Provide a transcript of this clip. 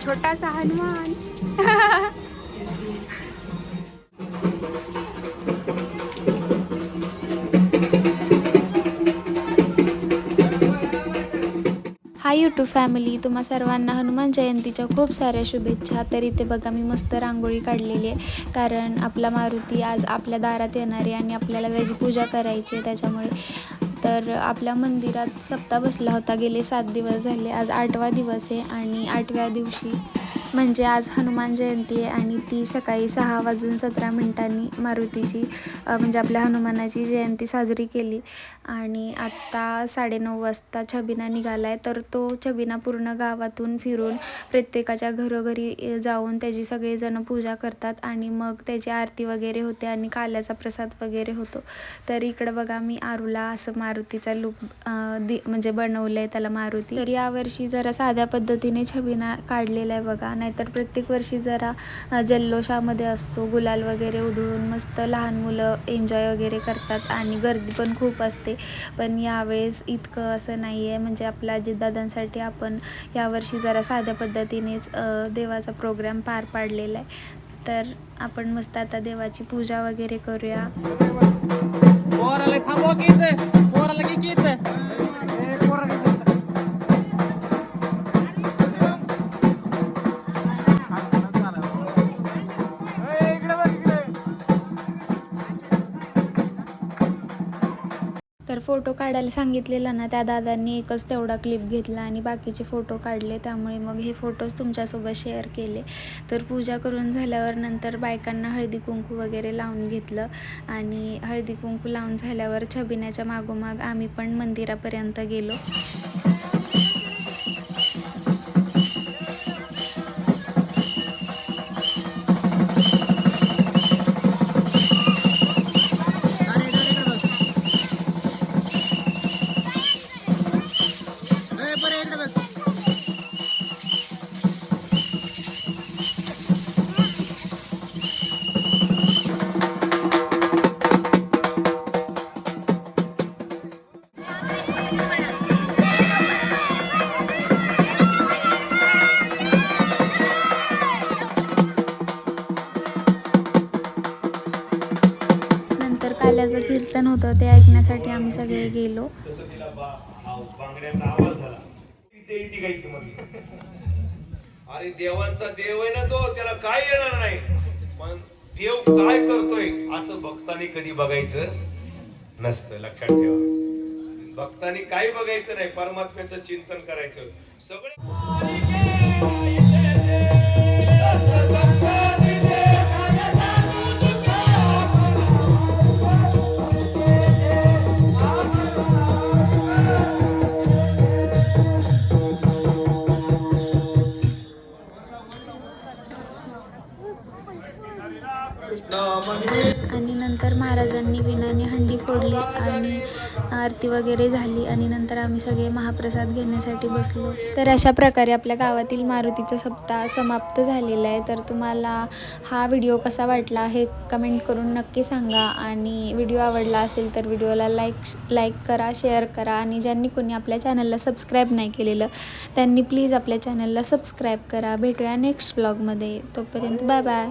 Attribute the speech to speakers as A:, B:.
A: छोटासा Hanuman. Hi YouTube family, तुम्हा सर्वांना हनुमान जयंतीच्या खूप साऱ्या शुभेच्छा. तर इथे बघा मी मस्त रांगोळी काढलेली आहे, कारण आपला मारुती आज आपल्या दारात येणार आहे आणि आपल्याला त्याची पूजा करायची आहे. त्याच्यामुळे तर आपल्या मंदिरात सप्ताह बसला होता, गेले 7 दिवस झाले. आज 8वा दिवस आहे आणि 8व्या दिवशी म्हणजे आज हनुमान जयंती आहे आणि ती सकाळी 6:17 मारुतीची म्हणजे आपल्या हनुमानाची जयंती साजरी केली. आणि आत्ता 9:30 वाजता छबिना निघाला आहे. तर तो छबिना पूर्ण गावातून फिरून प्रत्येकाच्या घरोघरी जाऊन त्याची सगळेजण पूजा करतात आणि मग त्याची आरती वगैरे होते आणि काल्याचा प्रसाद वगैरे होतो. तर इकडं बघा मी आरूला असं मारुतीचा लूक म्हणजे बनवलं आहे त्याला मारुती. तर यावर्षी जरा साध्या पद्धतीने छबिना काढलेला आहे बघा, नाहीतर प्रत्येक वर्षी जरा जल्लोषामध्ये असतो, गुलाल वगैरे उधळून मस्त लहान मुलं एन्जॉय वगैरे करतात आणि गर्दी पण खूप असते. पण यावेळेस इतकं असं नाही आहे, म्हणजे आपल्या अजितदादांसाठी आपण यावर्षी जरा साध्या पद्धतीनेच देवाचा प्रोग्राम पार पाडलेला आहे. तर आपण मस्त आता देवाची पूजा वगैरे करूया. तर फोटो काढायला सांगितलेलं ना, त्या दादांनी एकच तेवढा क्लिप घेतला आणि बाकीचे फोटो काढले. त्यामुळे मग हे फोटोज तुमच्यासोबत शेअर केले. तर पूजा करून झाल्यावर नंतर बायकांना हळदी कुंकू वगैरे लावून घेतलं आणि हळदी कुंकू लावून झाल्यावर छबिन्याच्या मागोमाग आम्ही पण मंदिरापर्यंत गेलो. नंतर काल्याचं कीर्तन होतं, ते ऐकण्यासाठी आम्ही सगळे गेलो.
B: अरे देवांचा देव आहे ना तो, त्याला काय येणार नाही, पण देव काय करतोय असं भक्तांनी कधी बघायचं नसतं. लक्षात ठेवा, भक्तांनी काही बघायचं नाही, परमात्म्याचं चिंतन करायचं. सगळे
A: आणि नंतर महाराजांनी विणाने हंडी फोडली आणि आरती वगैरे झाली आणि नंतर आम्ही सगळे महाप्रसाद घेण्यासाठी बसलो. तर अशा प्रकारे आपल्या गावातील मारुतीचा सप्ताह समाप्त झालेला आहे. तर तुम्हाला हा व्हिडिओ कसा वाटला हे कमेंट करून नक्की सांगा आणि व्हिडिओ आवडला असेल तर व्हिडिओला लाईक करा, शेअर करा आणि ज्यांनी कोणी आपल्या चॅनलला सबस्क्राईब नाही केलेलं त्यांनी प्लीज आपल्या चॅनलला सबस्क्राईब करा. भेटूया नेक्स्ट व्लॉगमध्ये. तोपर्यंत बाय बाय.